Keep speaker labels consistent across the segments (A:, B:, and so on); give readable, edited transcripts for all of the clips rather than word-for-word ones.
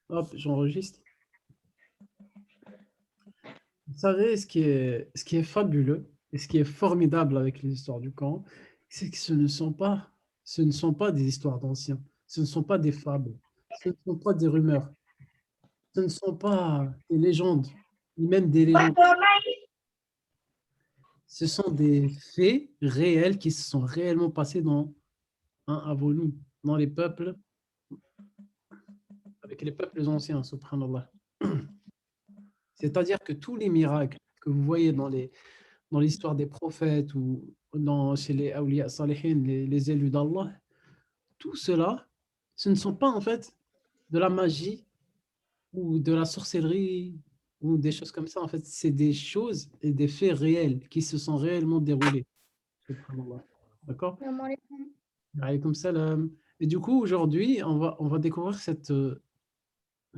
A: Hop, j'enregistre. Vous savez, ce qui est fabuleux et ce qui est formidable avec les histoires du Coran, c'est que ce ne sont pas des histoires d'anciens, ce ne sont pas des fables, ce ne sont pas des rumeurs, ce ne sont pas des légendes, ni même des légendes. Ce sont des faits réels qui se sont réellement passés avant nous, dans les peuples, avec les peuples anciens, subhanallah. C'est-à-dire que tous les miracles que vous voyez dans l'histoire des prophètes ou chez les awliya salihin, les élus d'Allah, tout cela, ce ne sont pas en fait de la magie ou de la sorcellerie ou des choses comme ça. En fait, c'est des choses et des faits réels qui se sont réellement déroulés. Subhanallah. D'accord? Alaykoum salam. Et du coup, aujourd'hui, on va découvrir cette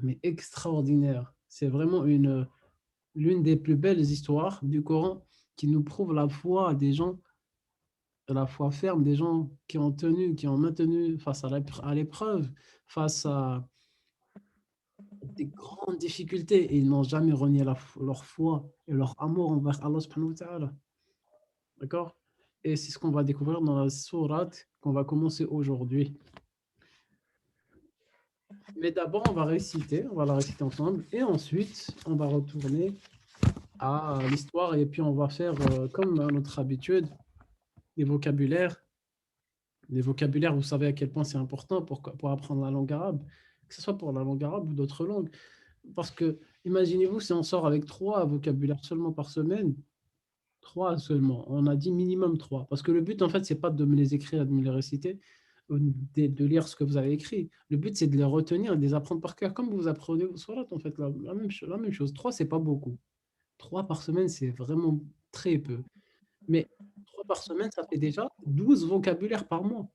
A: mais extraordinaire. C'est vraiment l'une des plus belles histoires du Coran qui nous prouve la foi des gens, la foi ferme des gens qui ont maintenu face à l'épreuve, face à des grandes difficultés et ils n'ont jamais renié leur foi et leur amour envers Allah subhanahu wa ta'ala. D'accord? Et c'est ce qu'on va découvrir dans la sourate qu'on va commencer aujourd'hui. Mais d'abord, on va la réciter ensemble et ensuite, on va retourner à l'histoire et puis on va faire, comme à notre habitude, des vocabulaires. Les vocabulaires, vous savez à quel point c'est important pour apprendre la langue arabe, que ce soit pour la langue arabe ou d'autres langues. Parce que, imaginez-vous, si on sort avec 3 vocabulaires seulement par semaine, 3 seulement, on a dit minimum 3. Parce que le but, en fait, c'est pas de me les écrire, de me les réciter, ou de lire ce que vous avez écrit. Le but, c'est de les retenir et de les apprendre par cœur, comme vous apprenez vos sourates, en fait, la même chose. 3, c'est pas beaucoup. 3 par semaine, c'est vraiment très peu. Mais 3 par semaine, ça fait déjà 12 vocabulaires par mois.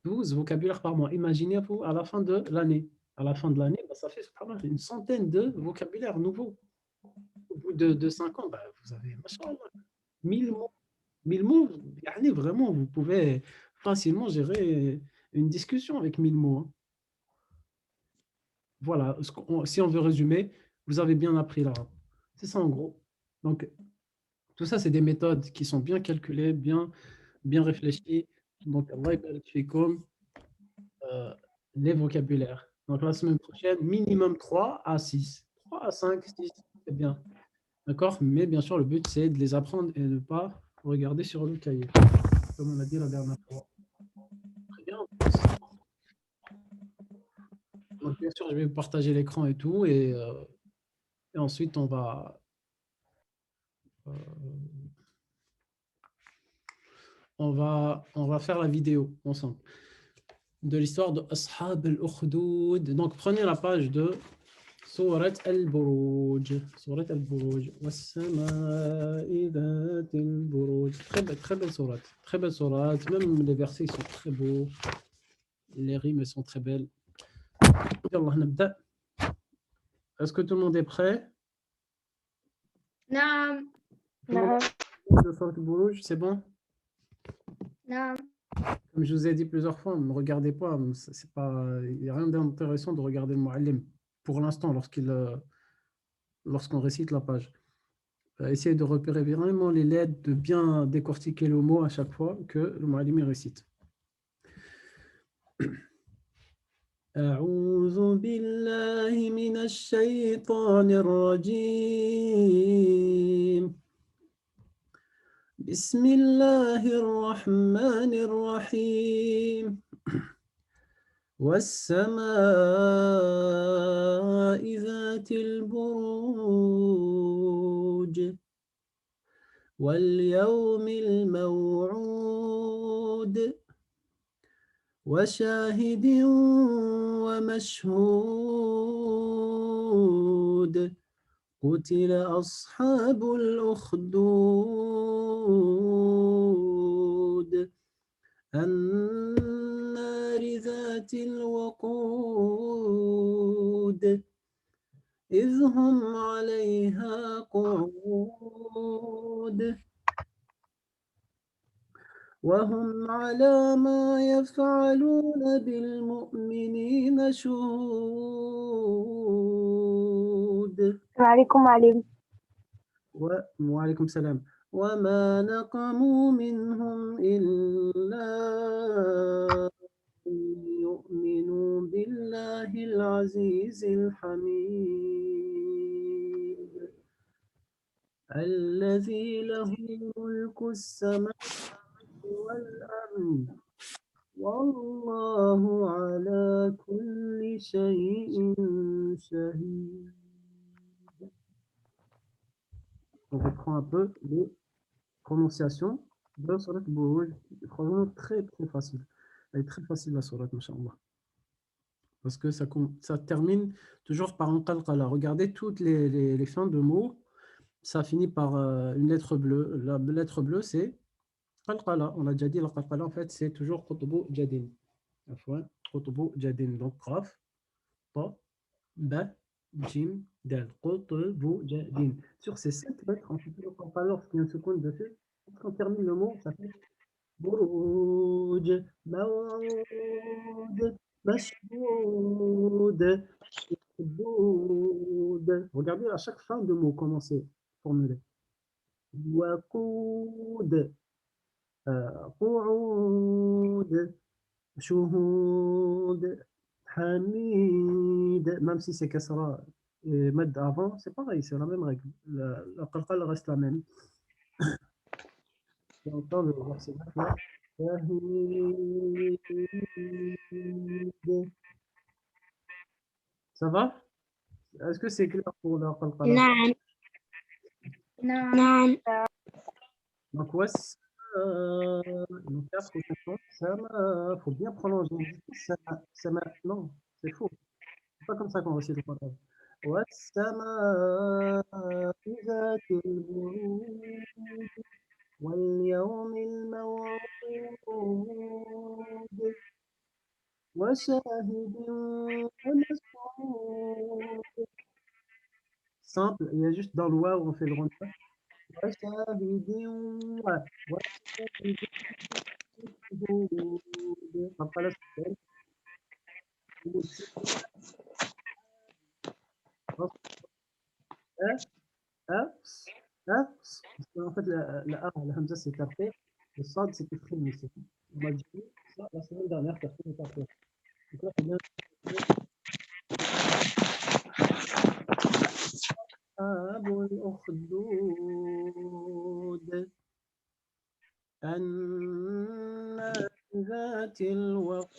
A: 12 vocabulaires par mois. Imaginez-vous à la fin de l'année. À la fin de l'année, bah, ça fait subhanallah, une centaine de vocabulaires nouveaux. Au bout de 5 ans, bah, vous avez, machallah, 1000 mots. 1000 mots, yani vraiment, vous pouvez facilement gérer une discussion avec 1000 mots. Hein. Voilà, si on veut résumer, vous avez bien appris l'arabe. C'est ça en gros. Donc, tout ça, c'est des méthodes qui sont bien calculées, bien réfléchies. Donc, Allah yabarak fikum. euh, les vocabulaires. Donc la semaine prochaine, minimum 3 à 6. 3 à 5, 6, c'est bien. D'accord? Mais bien sûr, le but, c'est de les apprendre et de ne pas regarder sur le cahier, comme on a dit la dernière fois. Très bien. Donc, bien sûr, je vais partager l'écran et tout, et ensuite, euh, on va faire la vidéo ensemble de l'histoire de Ashab al-Ukhdud. Donc, prenez la page de سورة البروج سورة البروج والسماء ذات البروج très belle sourate, très belle sourate, même les versets sont très beaux, les rimes sont très belles. يلا نبدأ. Est-ce que tout le monde est prêt?
B: نعم
A: Tout le monde
B: نعم
A: est prêt de sourate البروج, c'est bon?
B: نعم
A: Comme je vous ai dit plusieurs fois, ne regardez pas, c'est pas, il n'y a rien d'intéressant de regarder le muallim pour l'instant lorsqu'on récite la page. Essayez de repérer vraiment les lettres, de bien décortiquer le mot à chaque fois que le muallim récite. أعوذ بالله من الشيطان الرجيم بسم الله الرحمن الرحيم والسماء ذات البروج واليوم الموعود وشاهد ومشهود قتل أصحاب الأخدود النار ذات الوقود إذ هم عليها قعود وهم على ما يفعلون بالمؤمنين شهود
B: وعليكم عليم.
A: وعليكم السلام. وما نقموا منهم إلا أن يؤمنوا بالله العزيز الحميد الذي له ملك السماوات والأرض والله على كل شيء شهيد. On reprend un peu les prononciations de Surat Buruj. Franchement, très très facile. Elle est très facile la Surat, Masha'Allah. Parce que ça termine toujours par un qalqala. Regardez toutes les fins de mots, ça finit par une lettre bleue. La lettre bleue, c'est qalqala. On a déjà dit, la qalqala, en fait, c'est toujours Qutbu Jadin. Qutbu Jadin. Donc, Qaf, Ta, Ba, Jim, Dal. Qutbu Jadin. Sur ces 7 lettres, on fait toujours qalqala lorsqu'il y a une seconde dessus. Quand on termine le mot, ça fait Buruj, Mawud, Mashhoud, Boud. Regardez à chaque fin de mot comment c'est formulé. Waqoud, Qu'oud, Shuhud, Hamid. Même si c'est Kasra et Mad avant, c'est pareil, c'est la même règle. La qalqala reste la même. Et encore le verset 29. Shahid. Ça va? Est-ce que c'est clair pour la qalqala?
B: نعم. نعم.
A: Donc, donc là, il faut bien prolonger. Sama, non, c'est faux. C'est pas comme ça qu'on récite le Qur'an. والسماء ذات البروج واليوم الموعود وشاهد ومشهود. Simple, il y a juste dans le wa où on fait le rond. وشاهد وشهود. قلقلة السؤال. Parce qu'en fait, la A, la Hamza, c'est tapé. Le Sad, c'est écrit ici. On m'a dit ça la semaine dernière, personne n'est tapé. Donc là, c'est bien. أصحاب الأخدود النار ذات الوقود.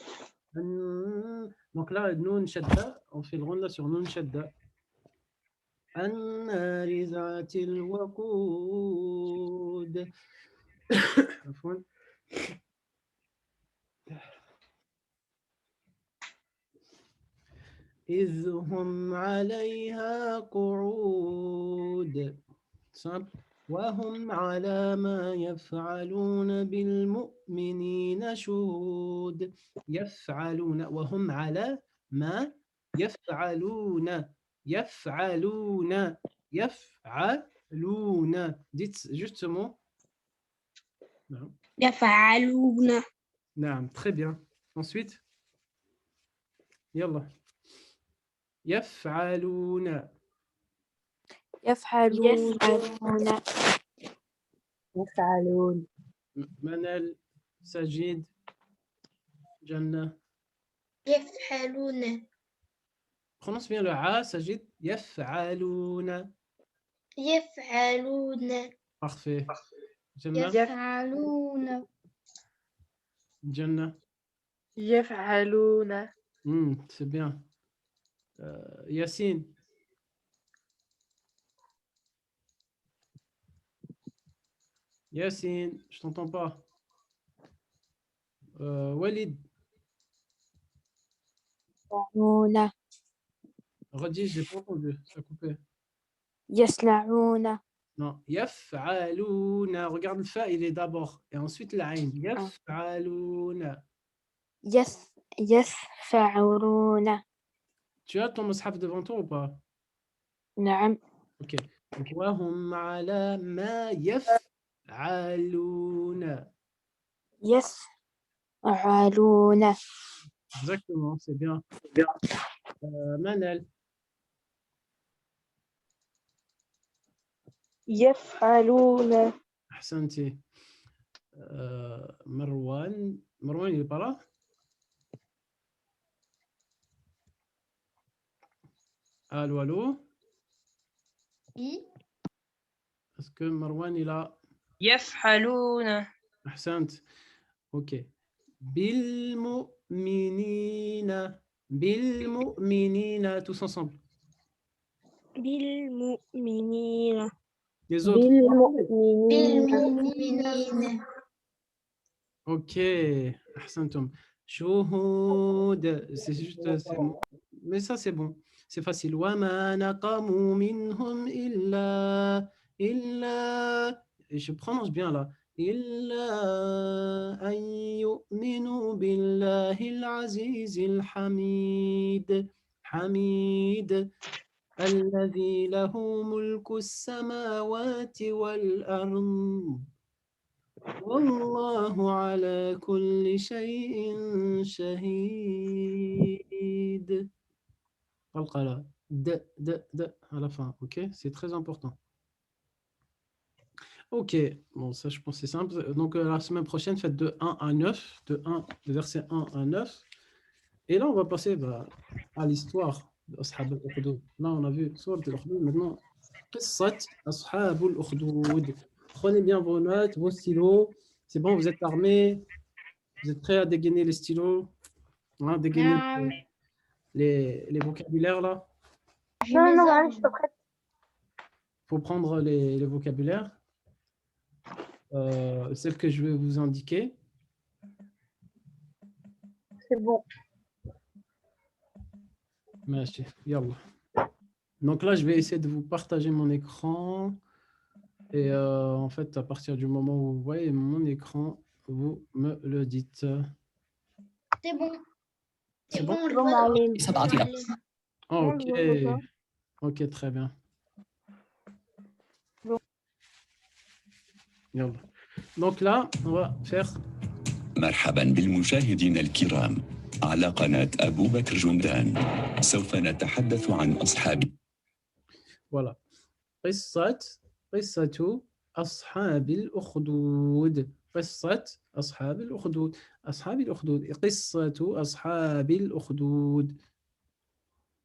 A: Donc là, Noun Shadda, on fait le rond là sur Noun Shadda. النار ذات الوقود. عفوا. إذ هم عليها قعود. simple. وهم على ما يفعلون بالمؤمنين شهود. يفعلون وهم على ما يفعلون يفعلون يفعلون. Dites juste ce mot. Non.
B: يفعلون.
A: نعم, très bien. Ensuite, يلا. يفعلون.
B: يفعلون.
A: منال, سجيد, جنة.
B: يفعلون.
A: Prononce bien le A, Sajid. يفعلون.
B: يفعلون.
A: Parfait. جنة.
B: يفعلون.
A: جنة.
C: يفعلون.
A: C'est bien. Yacine. Yacine, je t'entends pas. Walid.
B: يسلعون.
A: Redis, j'ai pas entendu. Ça a coupé.
B: يسلعون.
A: Non. يفعلون. Regarde le fa, il est d'abord. Et ensuite l'aïn. يفعلون.
B: يفعلون.
A: Tu as ton mushaf devant toi ou pas?
B: نعم.
A: Ok. Donc, وهم على ما يفعلون.
B: يفعلون.
A: Exactement, c'est bien. Manel.
C: يفعلون
A: Ahsanti. Marwan. Marwan, il est pas là? Allô, allô? Est-ce que Marwan est là?
D: يفعلون
A: Ahsant. Ok. Bilmu'minina. Bilmu'minina, tous ensemble.
B: بالمؤمنين
A: Les autres.
C: بالمؤمنين
A: Ok. Ahsantum. Shuhud. C'est juste. Mais ça, c'est bon. C'est facile. وَمَا نَقَمُوا مِنْهُمْ إِلَّا. Et je prononce bien là. إِلَّا أَن يُؤْمِنُوا بِاللَّهِ الْعَزِيزِ الْحَمِيدِ حميد الذي له ملك السماوات والأرض والله على كل شيء شهيد. Al-Qala. D à la fin, ok? C'est très important. Ok, bon, ça je pense que c'est simple. Donc la semaine prochaine, faites de 1 à 9, de verset 1 à 9. Et là, on va passer à l'histoire d'Ashab al-Ukhdud. Là, on a vu Sourate al-Ukhdud. Maintenant, Qissat Ashab al-Ukhdud. Prenez bien vos notes, vos stylos. C'est bon, vous êtes armés. Vous êtes prêts à dégainer les stylos, hein, dégainer les vocabulaires là.
C: Non, non, je suis pas prête.
A: Il faut prendre les vocabulaires. Celles que je vais vous indiquer.
C: C'est bon.
A: Merci. Yallah. Donc là, je vais essayer de vous partager mon écran. Et en fait, à partir du moment où vous voyez mon écran, vous me le dites.
E: C'est bon.
A: C'est bon?
E: on le voit.
A: Ok. Ok, très bien. Yallah. Donc là, on va faire.
F: مرحبا بالمشاهدين الكرام على قناة أبو بكر جندان سوف نتحدث عن أصحاب
A: Voilà. قصة أصحاب الأخدود. قصة أصحاب الأخدود. أصحاب الأخدود. قصة أصحاب الأخدود.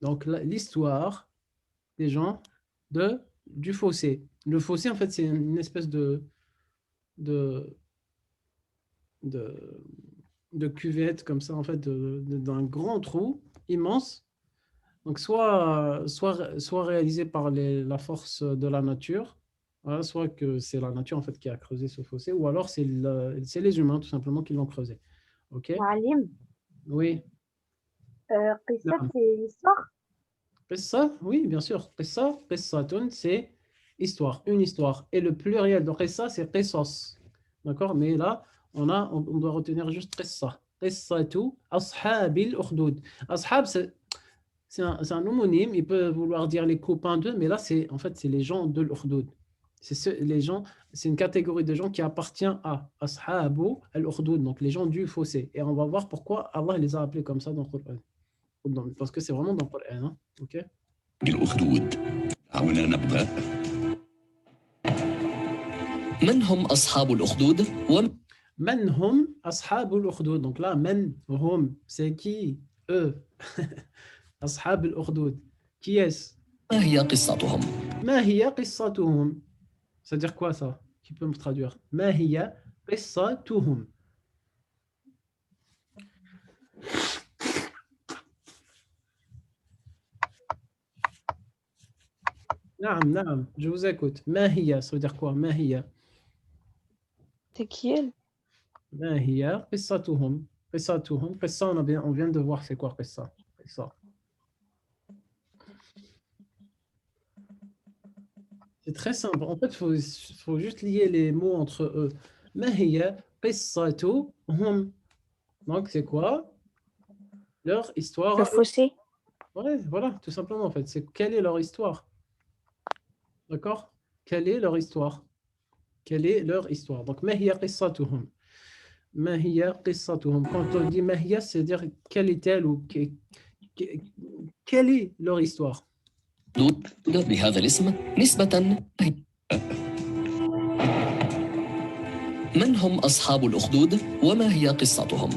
A: Donc l'histoire des gens du fossé. Le fossé, en fait, c'est une espèce de cuvette comme ça, en fait, d'un grand trou immense. Donc, soit réalisé par la force de la nature, voilà, soit que c'est la nature en fait qui a creusé ce fossé, ou alors c'est les humains tout simplement qui l'ont creusé. Ok?
C: Maalim,
A: Oui.
C: Qissa, c'est l'histoire.
A: Qissa, oui, bien sûr. Qissa, qissatun, c'est histoire, une histoire. Et le pluriel de qissa, c'est qisas. D'accord? Mais là, on doit retenir juste qissa. Qissatu ashabil ukhdud. Ashab, c'est un homonyme, il peut vouloir dire les copains d'eux, mais là, c'est les gens de l'Ukhdud. C'est une catégorie de gens qui appartient à Ashabu al-Ukhdud, donc les gens du fossé. Et on va voir pourquoi Allah les a appelés comme ça dans le Coran. Parce que c'est vraiment dans le Coran. Hein? Ok?
F: الأخدود. دعونا نبدأ.
G: من هم أصحاب الأخدود؟
A: من هم أصحاب الأخدود. Donc là, من هم, c'est qui? Eux. أصحاب الأخدود. Qui est-ce?
G: ما هي قصتهم؟
A: ما هي قصتهم. Ça veut dire quoi ça? Qui peut me traduire? ما هي قصتهم. نعم نعم, je vous écoute. ما هي, ça veut dire quoi? ما هي.
C: C'est qui elle?
A: ما هي قصتهم. قصتهم. قصة, on vient de voir c'est quoi قصة. قصة. C'est très simple. En fait, il faut juste lier les mots entre eux. ما هي قصتهم. Donc, c'est quoi? Leur histoire.
B: Le fossé.
A: Ouais, voilà, tout simplement en fait. C'est quelle est leur histoire? D'accord? Quelle est leur histoire? Quelle est leur histoire? Donc, ما هي قصتهم. ما هي قصتهم. Quand on dit ما هي, c'est-à-dire quelle est-elle ou quelle est leur histoire?
G: بهذا الاسم نسبة من هم أصحاب الأخدود وما هي قصتهم؟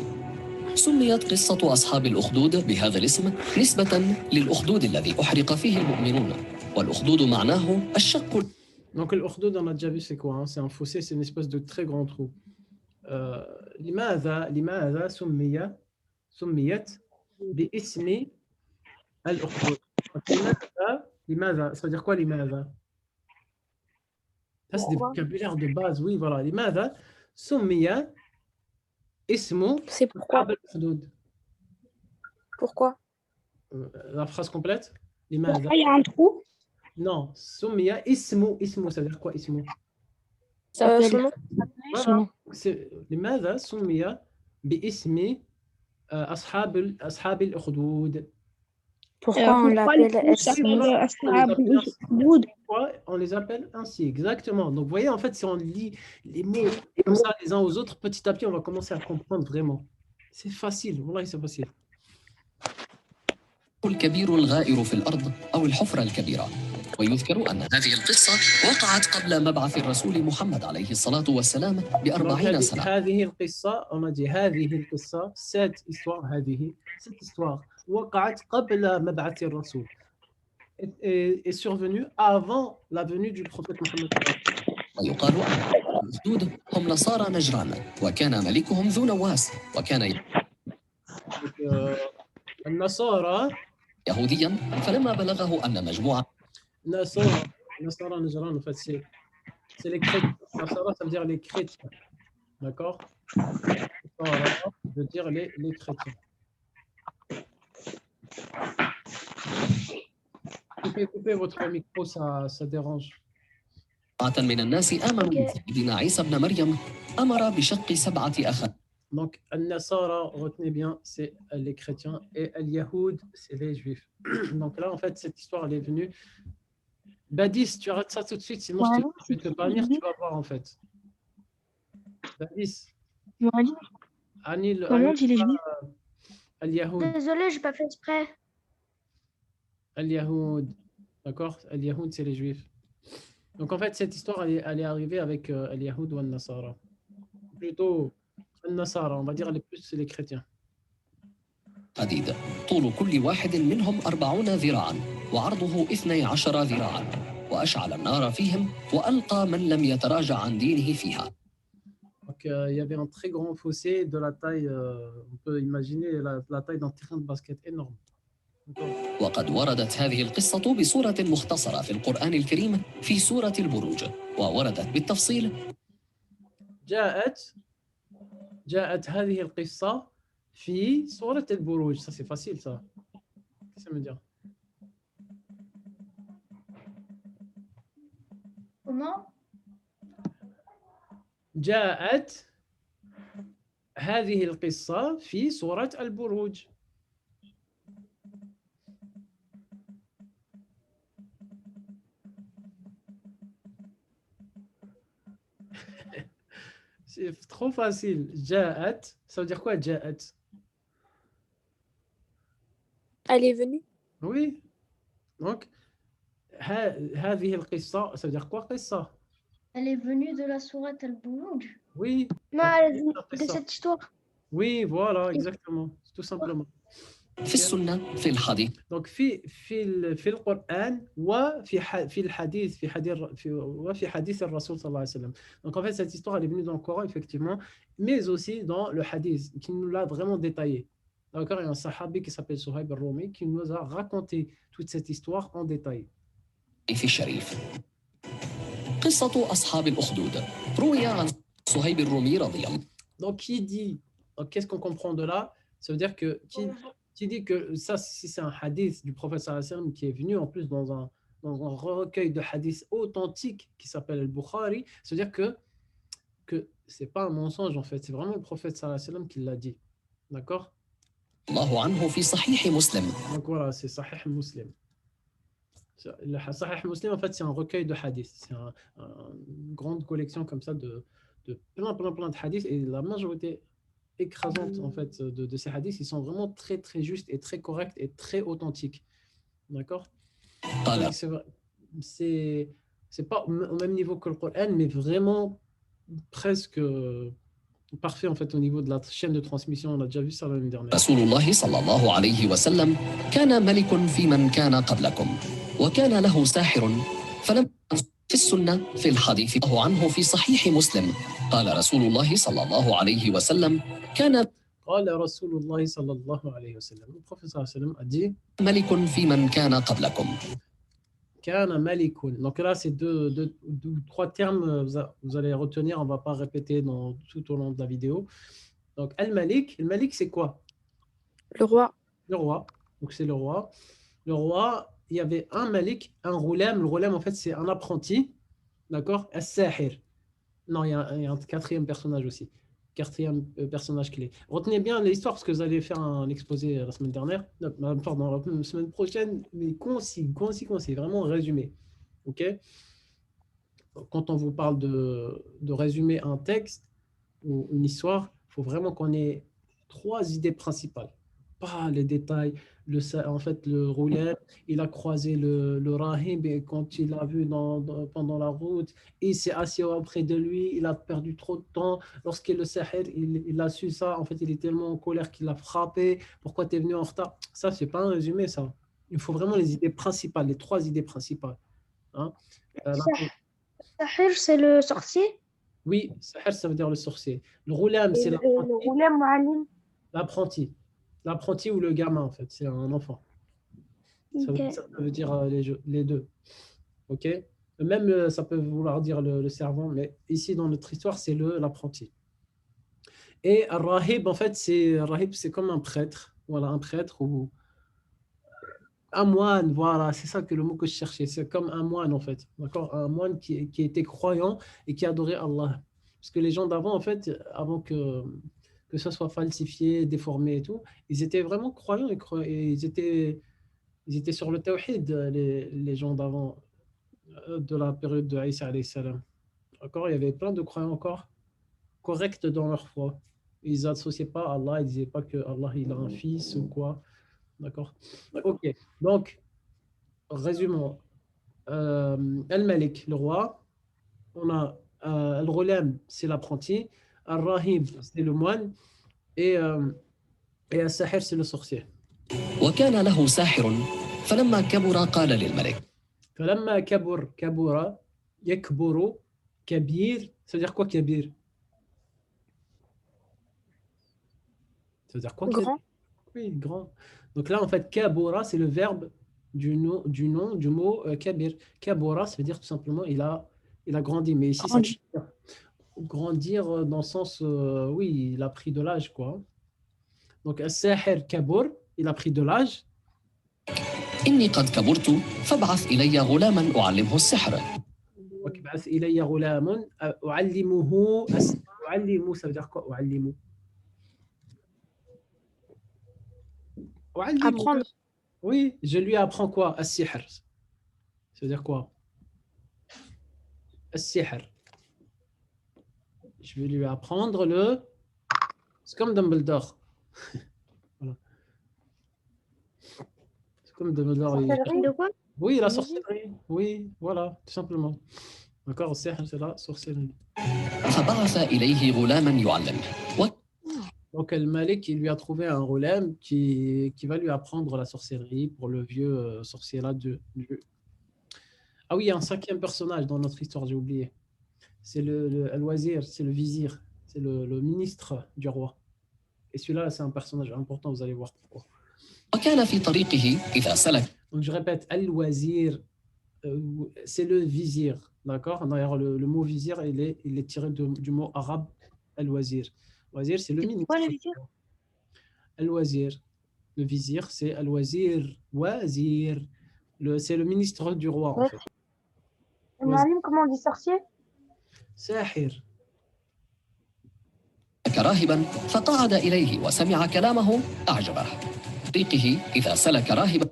G: سميت قصة أصحاب الأخدود بهذا الاسم نسبة للأخدود الذي أحرق فيه المؤمنون، والأخدود معناه الشق.
A: Donc l'ukhdud, on a déjà vu c'est quoi, hein? C'est un fossé, c'est une espèce de très grand trou. لماذا سميت باسم الأخدود. لماذا ça veut dire quoi لماذا؟ Ça c'est des vocabulaires de base, oui voilà. لماذا سمي اسم
B: C'est pourquoi.
A: أصحاب الأخدود.
B: Pourquoi?
A: La phrase complète. لماذا؟
C: Pourquoi il y a un trou?
A: Non, سمي اسم ça veut dire quoi اسم؟
B: Son nom.
A: Voilà. C'est لماذا سمي باسم أصحاب الأخدود.
B: Pourquoi on l'appelle
A: Pourquoi on les appelle ainsi, exactement. Donc, vous voyez, en fait, si on lit les mots comme ça les uns aux autres, petit à petit, on va commencer à comprendre vraiment. C'est facile, voilà, c'est facile.
G: الكبير الغائر في الأرض أو الحفرة الكبيرة. ويذكر أن هذه القصة وقعت قبل مبعث الرسول محمد عليه الصلاة والسلام ب40 سنة.
A: هذه القصة, on a dit هذه القصة, cette histoire وقعت قبل مبعث الرسول. Est survenue avant la venue du prophète Mohammed.
G: ويقال أن الأخدود هم نصارى نجران، وكان ملكهم ذو نواس، وكان
A: النصارى
G: يهوديا، فلما بلغه أن مجموعة
A: Nasara Najran, en fait, c'est les chrétiens. Nasara, ça veut dire les chrétiens. D'accord? Nasara, ça veut dire les chrétiens. Coupez votre micro, ça dérange.
G: من الناس آمنوا بسيدنا عيسى ابن مريم أمر بشق 7 أخدود.
A: Donc, Al-Nasara, retenez bien, c'est les chrétiens, et Al-Yahoud, c'est les juifs. Donc là, en fait, cette histoire, elle est venue. Badis, tu arrêtes ça tout de suite, sinon je vais te bannir, tu vas voir, en fait. Badis.
C: Comment dit les juifs?
A: Al-Yahoud.
E: Désolé, j'ai pas fait exprès.
A: Al-Yahoud. D'accord? Al-Yahoud, c'est les juifs. Donc, en fait, cette histoire, elle est arrivée avec Al-Yahoud ou Al-Nasara. Plutôt Al-Nasara, on va dire les chrétiens.
G: حديد طول كل واحد منهم 40 ذراعا وعرضه 12 ذراعا، وأشعل النار فيهم وألقى من لم يتراجع عن دينه فيها.
A: Donc, il y avait un très grand fossé de la taille, on peut imaginer la taille d'un terrain de basket énorme.
G: وقد وردت هذه القصة بصورة مختصرة في القرآن الكريم في سورة البروج، ووردت بالتفصيل.
A: جاءت هذه القصة في سورة البروج. Ça c'est facile ça. Qu'est-ce que ça veut dire?
E: Comment?
A: جاءت هذه القصة في سورة البروج. C'est trop facile. جاءت, ça veut dire quoi جاءت?
B: Elle est venue.
A: Oui. Donc, هذه القصة, ça veut dire quoi قصة?
E: Elle est venue de la sourate Al-Buruj.
A: Oui.
E: Non, elle est venue de cette histoire.
A: Oui, voilà, exactement. Tout simplement.
G: في السنة في الحديث.
A: Donc, في القرآن وفي الحديث وفي حديث الرسول صلى الله عليه وسلم. Donc, en fait, cette histoire, elle est venue dans le Coran, effectivement, mais aussi dans le hadith, qui nous l'a vraiment détaillé. D'accord? Il y a un sahabi qui s'appelle Suhaib al-Rumi qui nous a raconté toute cette histoire en détail.
G: في الشريف قصة أصحاب الأخدود روي عن صهيب الرومي رضي الله.
A: Donc, qui dit, donc, qu'est-ce qu'on comprend de là? Ça veut dire que qui dit que ça, si c'est un hadith du prophète sallallahu alayhi wa sallam qui est venu en plus dans un recueil de hadiths authentiques qui s'appelle le Bukhari, ça veut dire que c'est pas un mensonge en fait, c'est vraiment le prophète sallallahu alayhi wa sallam qui l'a dit. D'accord?
G: الله عنه في صحيح مسلم.
A: Donc voilà, c'est Sahih Muslim. Le Sahih Muslim, en fait, c'est un recueil de hadiths. C'est une grande collection comme ça de plein de hadiths, et la majorité écrasante en fait de ces hadiths, ils sont vraiment très très justes et très corrects et très authentiques. D'accord? C'est C'est pas au même niveau que le Coran, mais vraiment presque parfait en fait au niveau de la chaîne de transmission. On a déjà vu ça l'année dernière.
G: رسول الله صلى الله عليه وسلم كان ملك في من كان قبلكم وكان له ساحر فلم في السنة في الحديث الله عنه في صحيح مسلم قال رسول الله صلى الله عليه وسلم كان
A: قال رسول الله صلى الله عليه وسلم. Le prophète صلى الله عليه وسلم a dit
G: ملك في من كان قبلكم.
A: كان ملك. Donc là, c'est trois termes, vous allez retenir, on ne va pas répéter tout au long de la vidéo. Donc, Al-Malik, c'est quoi?
B: Le roi.
A: Le roi. Donc, c'est le roi. Le roi, il y avait un Malik, un Roulam. Le Roulam, en fait, c'est un apprenti. D'accord? As-Sahir. Non, il y a un quatrième personnage aussi. Quatrième personnage clé. Retenez bien l'histoire parce que vous allez faire un exposé la semaine dernière. Pardon, la semaine prochaine, mais concis, vraiment résumé. OK? Quand on vous parle de résumer un texte ou une histoire, il faut vraiment qu'on ait trois idées principales. Pas les détails. En fait, le roulet, il a croisé le rahib et quand il l'a vu pendant la route, il s'est assis auprès de lui, il a perdu trop de temps. Lorsqu'il le sahir, il a su ça. En fait, il est tellement en colère qu'il l'a frappé. Pourquoi tu es venu en retard? Ça, c'est pas un résumé, ça. Il faut vraiment les idées principales, les trois idées principales. Hein?
E: Sahir, c'est le sorcier?
A: Oui, sahir, ça veut dire le sorcier. Le roulam, c'est l'apprenti. L'apprenti ou le gamin, en fait, c'est un enfant.
E: Okay.
A: Ça veut dire les deux. OK? Même, ça peut vouloir dire le servant, mais ici, dans notre histoire, c'est l'apprenti. Et Rahib, en fait, c'est comme un prêtre. Voilà, un prêtre ou un moine. Voilà, c'est ça que le mot que je cherchais. C'est comme un moine, en fait. D'accord? Un moine qui était croyant et qui adorait Allah. Parce que les gens d'avant, en fait, avant que ça soit falsifié, déformé et tout, ils étaient vraiment croyants et ils étaient sur le tawhid, les gens d'avant, de la période de Isa alayhi salam. D'accord, il y avait plein de croyants encore corrects dans leur foi. Ils n'associaient pas à Allah, ils ne disaient pas que Allah il a un fils ou quoi. D'accord. Ok, donc, résumons. Al-Malik, le roi. On a Al-Ghulam, c'est l'apprenti. Al-Rahib, c'est le moine. Et Al-Sahir, c'est le sorcier.
G: وكان له ساحر فلما كبر قال للملك
A: فلما كبر يكبر كبير. Ça veut dire quoi, Kabir? Ça veut dire quoi?
B: Grand.
A: Oui, grand. Donc là, en fait, Kabura, c'est le verbe du mot Kabir. Kabura, ça veut dire tout simplement il a grandi. Mais ici, ça veut dire grandir dans le sens, oui, il a pris de l'âge, quoi. Donc, Al-Sahir Kabur, il a pris de l'âge.
G: إني قد كبرت فابعث إلي غلاما أعلمه السحر.
A: وابعث إلي غلام أعلمه. أعلمه, ça veut dire quoi? أعلمه.
B: Apprendre.
A: Oui, je lui apprends quoi? As-sihr. Ça veut dire quoi? As-sihr. Je vais lui apprendre c'est comme Dumbledore. Voilà. C'est comme Dumbledore.
E: De quoi?
A: Oui, la sorcellerie. Oui, voilà, tout simplement. D'accord, c'est la sorcellerie.
G: فبعث إليه غلاما يعلمه.
A: Donc, Al-Malik, il lui a trouvé un ghulam qui va lui apprendre la sorcellerie pour le vieux sorcier là. Ah oui, il y a un cinquième personnage dans notre histoire, j'ai oublié. C'est Al-Wazir, c'est le vizir, c'est le ministre du roi. Et celui-là, c'est un personnage important, vous allez voir pourquoi.
G: وكان في طريقه إذا سلك.
A: Donc, je répète, Al-Wazir, c'est le vizir, d'accord? D'ailleurs, le mot vizir, il est tiré du mot arabe Al-Wazir. Wazir, c'est le ministre.
E: Quoi, le vizir?
A: Al-Wazir. Le vizir, c'est Al-Wazir. Wazir. C'est le ministre du roi, en fait.
C: Comment on dit sorcier?
A: Sahir.
G: راهبا فقعد إليه وسمع كلامه أعجبه. طريقه إذا سلك راهبا.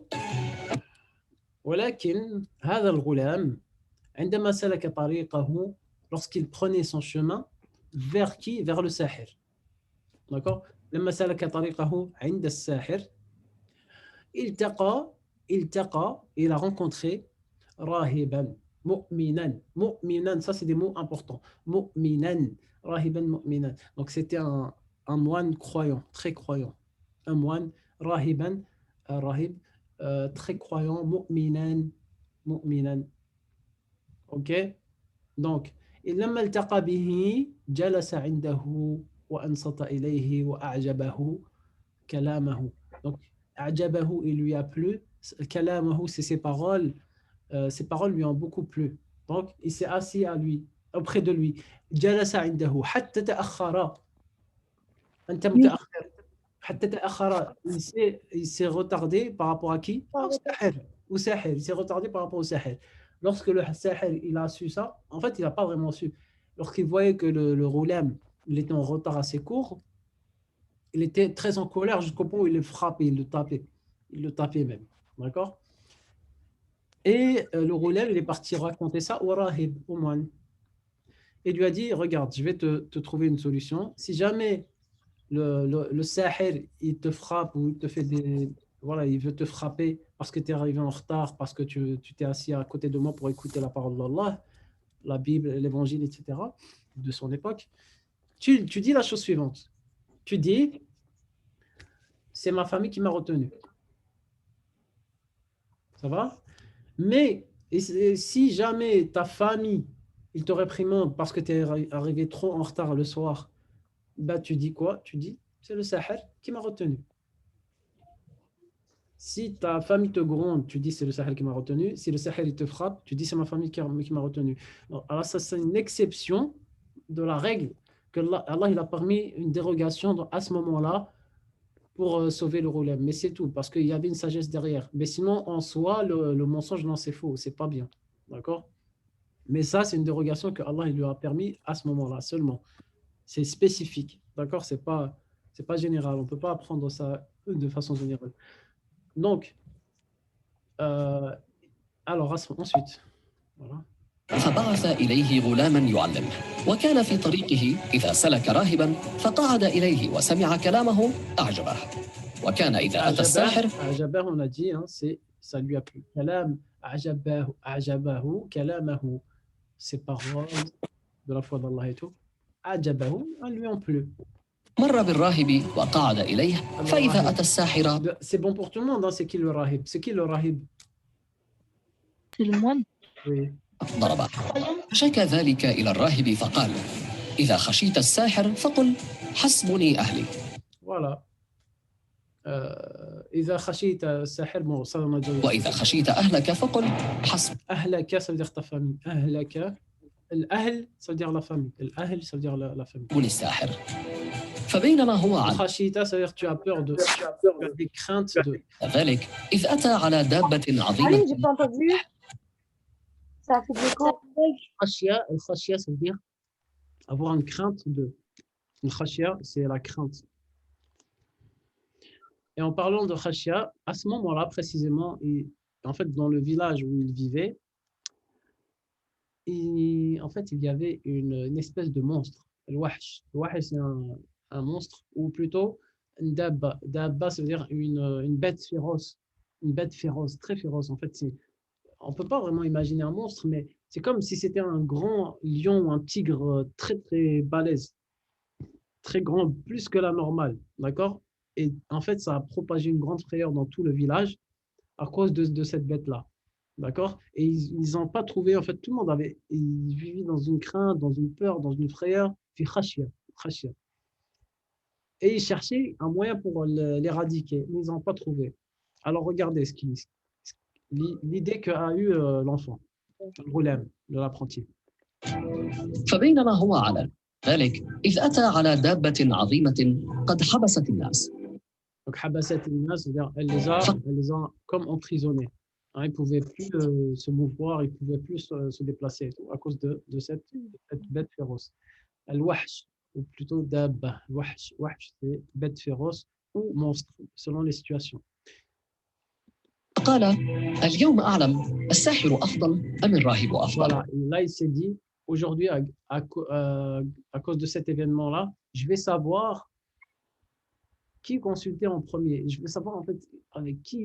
A: ولكن هذا الغلام عندما سلك طريقه lorsqu'il prenait son chemin vers qui? Vers le sahir. D'accord? لما سلك طريقه عند الساحر التقى il a rencontré راهبا. Mu'minan. Mu'minan, ça c'est des mots importants. Mu'minan. Rahiban mu'minan. Donc c'était un moine croyant, très croyant. Un moine, rahiban, rahib, très croyant, mu'minan, mu'minan. Ok? Donc, لما التقى به جلس عنده وأنصت إليه وأعجبه كلامه. Donc, أعجبه, il lui a plu. كلامه, c'est ses paroles lui ont beaucoup plu. Donc, il s'est assis à lui, auprès de lui. جلس عنده حتى تأخر. أنت متأخر. حتى تأخر. Il s'est retardé par rapport à qui? Au Sahel. Il s'est retardé par rapport au Sahel. Lorsque le Sahel il a su ça, en fait, il n'a pas vraiment su. Lorsqu'il voyait que le Roulam il était en retard assez court, il était très en colère jusqu'au point où il le frappait, il le tapait. Il le tapait même. D'accord? Et le Roulam, il est parti raconter ça au Rahib, au moine. Et lui a dit, regarde, je vais te trouver une solution. Si jamais le Sahel, il te frappe ou il te fait des... Voilà, il veut te frapper parce que tu es arrivé en retard, parce que tu t'es assis à côté de moi pour écouter la parole d'Allah, la Bible, l'Évangile, etc., de son époque. Tu dis la chose suivante. Tu dis, c'est ma famille qui m'a retenu. Ça va? Mais si jamais ta famille, il te réprimande parce que tu es arrivé trop en retard le soir, bah, tu dis quoi? Tu dis, c'est le Sahel qui m'a retenu. Si ta famille te gronde, tu dis c'est le Sahel qui m'a retenu. Si le Sahel il te frappe, tu dis c'est ma famille qui m'a retenu. Alors ça c'est une exception de la règle que Allah il a permis une dérogation à ce moment-là pour sauver le Roulam. Mais c'est tout, parce qu'il y avait une sagesse derrière. Mais sinon, en soi, le mensonge, non, c'est faux, c'est pas bien. D'accord? Mais ça, c'est une dérogation que Allah il lui a permis à ce moment-là seulement. C'est spécifique. D'accord? C'est pas général. On ne peut pas apprendre ça de façon générale. Donc, alors ensuite, voilà.
G: فبعث إليه غلاما يعلمه وكان في طريقه إذا سلك راهبا فقعد إليه وسمع كلامه أعجبه وكان إذا أتى الساحر
A: أعجبه on a dit, hein, ça lui a plu. كلام أعجبه كلامه, ses paroles de la foi d'Allah et tout. أعجبه, on lui en plu.
G: مر بالراهب وقعد إليه فإذا أتى الساحر.
A: C'est bon pour tout le monde, hein, c'est qui le rahib? C'est qui le rahib?
H: C'est le moine.
A: Oui.
G: ضربه فشكى ذلك إلى الراهب فقال إذا خشيت الساحر فقل حسبني أهلي.
A: Voilà. إذا خشيت الساحر bon, ça on a déjà...
G: وإذا خشيت أهلك فقل حسب.
A: أهلك ça veut dire ta famille. أهلك. الأهل ça veut dire la famille. الأهل ça veut dire la famille.
G: الساحر. فبينما هو على
A: خشيت ça veut dire tu as peur de des craintes de
G: ذلك إذ أتى على دابة عظيمة.
C: Aline, j'ai pas entendu. Ça a fait des écho.
A: الخشية ça veut dire avoir une crainte de. Une khashia, c'est la crainte. Et en parlant de khashia, à ce moment-là précisément, en fait dans le village où il vivait, en fait il y avait une espèce de monstre, le wahsh. Le wahsh c'est un monstre, ou plutôt une dabba. Dabba ça veut dire une bête féroce, très féroce. En fait on ne peut pas vraiment imaginer un monstre, mais c'est comme si c'était un grand lion ou un tigre très très balèze, très grand, plus que la normale, d'accord? Et en fait, ça a propagé une grande frayeur dans tout le village à cause de cette bête-là, d'accord? Et ils n'ont pas trouvé, en fait, tout le monde ils vivaient dans une crainte, dans une peur, dans une frayeur, fi khashia. Et ils cherchaient un moyen pour l'éradiquer, mais ils n'ont pas trouvé. Alors regardez l'idée qu'a eu l'enfant, le Roulam, de l'apprenti.
G: فبينما هو على ذلك إذ أتى على دابة عظيمة قد حبست الناس.
A: Donc حبست الناس, c'est-à-dire elle les a comme emprisonnés. Hein, ils ne pouvaient plus se mouvoir, ils ne pouvaient plus se déplacer à cause de cette bête féroce. Al-Wahsh, ou plutôt Dabba. Wahsh, c'est bête féroce ou monstre, selon les situations.
G: قال اليوم أعلم الساحر أفضل أم الراهب أفضل.
A: Voilà, et là il s'est dit, aujourd'hui à cause de cet événement-là, je vais savoir qui consulter en premier? Je veux savoir en fait avec qui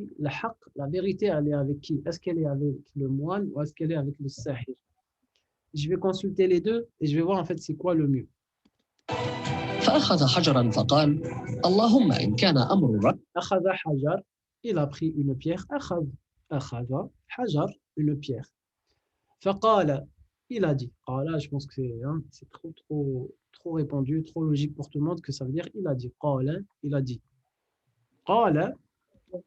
A: la vérité, elle est avec qui? Est-ce qu'elle est avec le moine ou est-ce qu'elle est avec le sahir? Je vais consulter les deux et je vais voir en fait c'est quoi le mieux.
G: فأخذ حجرا فقال اللهم إن كان أمر الرجل
A: أخذ حجر, il a pris une pierre. أخذ حجر, une pierre. فقال, il a dit. Alors là, je pense que c'est trop répandu, trop logique pour tout le monde que ça veut dire il a dit. قال, il a dit. قال,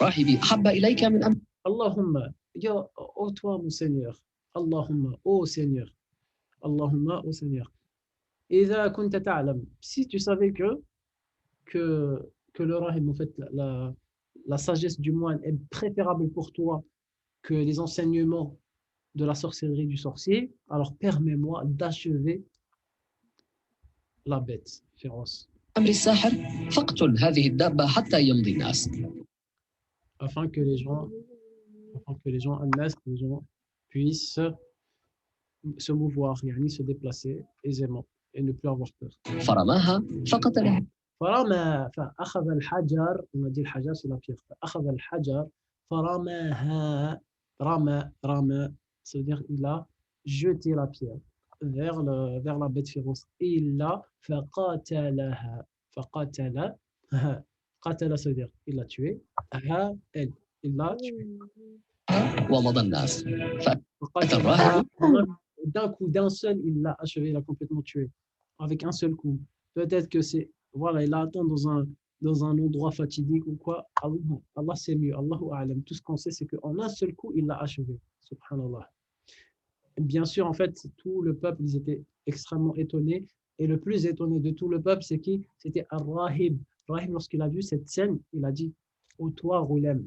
G: راهبي أحب إليك من أمر
A: Allahumma, ya, ô toi mon Seigneur. Allahumma, ô Seigneur. Allahumma, ô Seigneur. إذا كنت تعلم, si tu savais que le rahim, en fait, la sagesse du moine est préférable pour toi que les enseignements de la sorcellerie du sorcier, alors permets-moi d'achever la bête féroce.
G: الساحر فاقتل هذه الدابة حتى يمضي الناس.
A: Afin que les gens, les gens puissent se mouvoir, yani se déplacer aisément et ne plus avoir peur.
G: فرماها فقتلها.
A: فرمى فأخذ الحجر, on a dit le hajar c'est la pierre. فأخذ الحجر فرماها, رمى, ça veut dire il a jeté la pierre vers la bête féroce. Et il l'a فقاتلها. قتل, ça veut dire il l'a tué. Elle, il l'a tué.
G: ومضى الناس.
A: D'un coup, d'un seul, il l'a achevé, il l'a complètement tué. Avec un seul coup. Peut-être que c'est, voilà, il l'a atteint dans un endroit fatidique ou quoi. Allah c'est mieux, Allahu a'lam. Tout ce qu'on sait, c'est qu'en un seul coup, il l'a achevé. Subhanallah. Bien sûr, en fait, tout le peuple, ils étaient extrêmement étonnés. Et le plus étonné de tout le peuple, c'est qui? C'était Ar-Rahib. Rahib, lorsqu'il a vu cette scène, il a dit, ô toi, Roulem,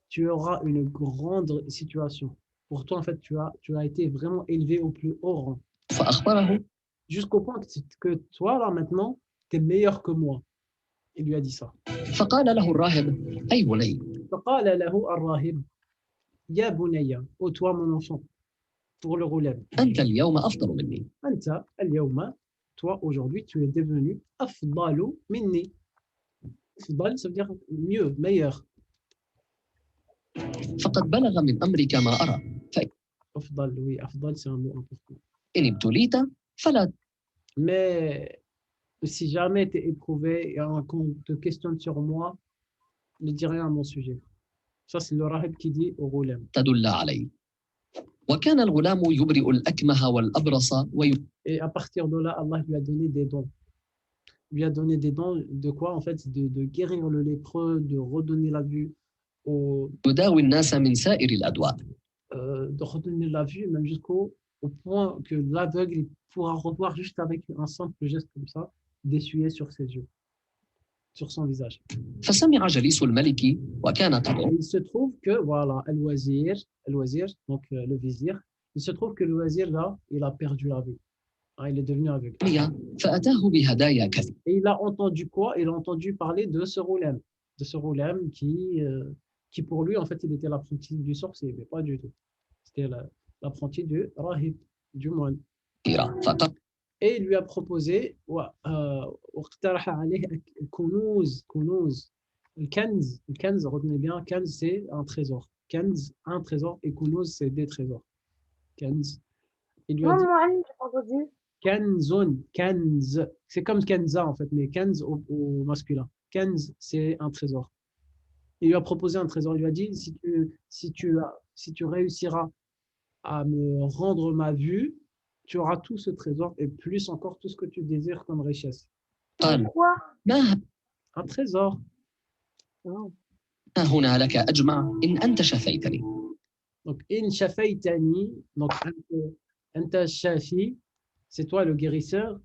A: tu auras une grande situation. Pour toi, en fait, tu as été vraiment élevé au plus haut rang. Jusqu'au point que toi, là, maintenant, tu es meilleur que moi. Il lui a dit ça.
G: فقال له الراهب أي بني.
A: فقال له الراهب يا بني, ô toi, mon enfant, pour le Roulem.
G: أنت اليوم أفضل مني.
A: أنت اليوم, toi, aujourd'hui, tu es devenu أفضل مني. أفضل, ça veut dire mieux, meilleur.
G: فقد بلغ من أمرك ما أرى.
A: أفضل, oui, أفضل, c'est un mot important.
G: إن ابتليت فلا.
A: Mais si jamais tu es éprouvé et qu'on te questionne sur moi, ne dis rien à mon sujet. Ça, c'est le rahib qui dit au Roulem.
G: تدل علي. وكان الغلام يبرئ الأكمه والأبرص
A: Et à partir de là, Allah lui a donné des dons. Il lui a donné des dons de quoi? En fait, de guérir le lépreux, de redonner la vue
G: يداوي الناس من سائر الأدواء.
A: De redonner la vue, même jusqu'au point que l'aveugle pourra revoir juste avec un simple geste comme ça, d'essuyer sur ses yeux, sur son visage.
G: فسمع جليس الملك وكان قد.
A: Il se trouve que, voilà, Al-Wazir, donc le vizir, il se trouve que le wazir, là, il a perdu la vue. Il est devenu aveugle.
G: فأتاه بهدايا كثيرة.
A: Et il a entendu quoi? Il a entendu parler de ce Roulem. De ce Roulem qui pour lui, en fait, il était l'apprenti du sorcier, mais pas du tout. C'était l'apprenti du rahib, du moine. Et il lui a proposé واقترح عليه الكنوز. الكنز, retenez bien, Kanz c'est un trésor. Kanz, un trésor, et Kunuz c'est des trésors. Kanz. Il lui a dit Kanzun, Kanz. C'est comme Kanza en fait, mais Kanz au masculin. Kanz c'est un trésor. Il lui a proposé un trésor. Il lui a dit si tu réussiras à me rendre ma vue, tu auras tout ce trésor et plus encore tout ce que tu désires comme richesse.
C: Quoi?
A: Un trésor.
G: هنا لك أجمع إن أنت شفيتني.
A: Donc, in shafaytani, donc anta shafi, c'est toi le guérisseur,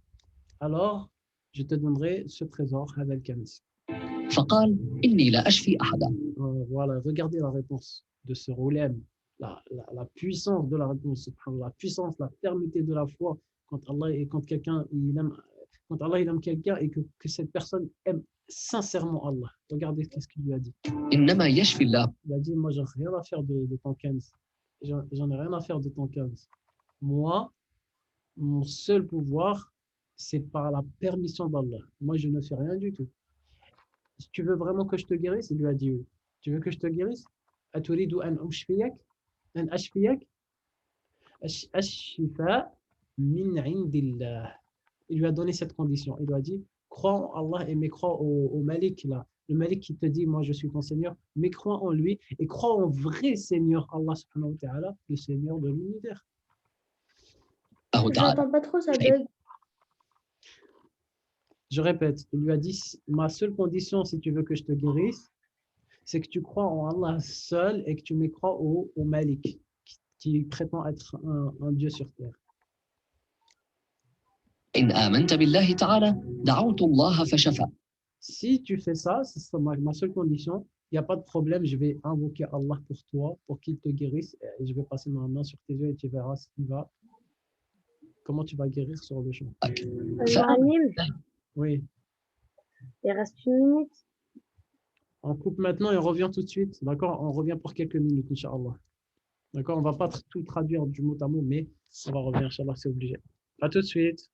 A: alors je te donnerai ce trésor, هذا الكنز.
G: فقال إني لا أشفي أحدا.
A: Voilà, regardez la réponse de ce Roulem, la puissance de la réponse, la puissance, la fermeté de la foi quand Allah il aime quelqu'un et que cette personne aime sincèrement Allah. Regardez qu'est-ce qu'il lui a dit.
G: إنما يشفي الله.
A: Il a dit, moi, j'en ai rien à faire de ton 15. J'en ai rien à faire de ton 15. Moi, mon seul pouvoir, c'est par la permission d'Allah. Moi, je ne fais rien du tout. si tu veux vraiment que je te guérisse, il lui a dit oui. Tu veux que je te guérisse? Aturidu an ushfiyak? An ashfiyak? Ash-shifa min indillah. Il lui a donné cette condition. Il lui a dit, crois en Allah et mais crois au Malik là. Le Malik qui te dit, moi je suis ton Seigneur, mais crois en lui et crois en vrai Seigneur Allah subhanahu wa ta'ala, le Seigneur de l'univers.
E: J'entends pas trop, ça bug.
A: Je répète, il lui a dit, ma seule condition si tu veux que je te guérisse, c'est que tu crois en Allah seul et que tu mécrois au Malik, qui prétend être un Dieu sur terre.
G: إن آمنت بالله تعالى دعوت الله فشفى.
A: Si tu fais ça, c'est ma seule condition, il n'y a pas de problème, je vais invoquer Allah pour toi, pour qu'il te guérisse, et je vais passer ma main sur tes yeux et tu verras ce qui va, comment tu vas guérir sur le champ.
C: Alim,
A: Oui.
C: il reste 1 minute.
A: On coupe maintenant et on revient tout de suite. D'accord? On revient pour quelques minutes, Inch'Allah. D'accord? On ne va pas tout traduire du mot à mot, mais on va revenir, Inch'Allah, c'est obligé. À tout de suite.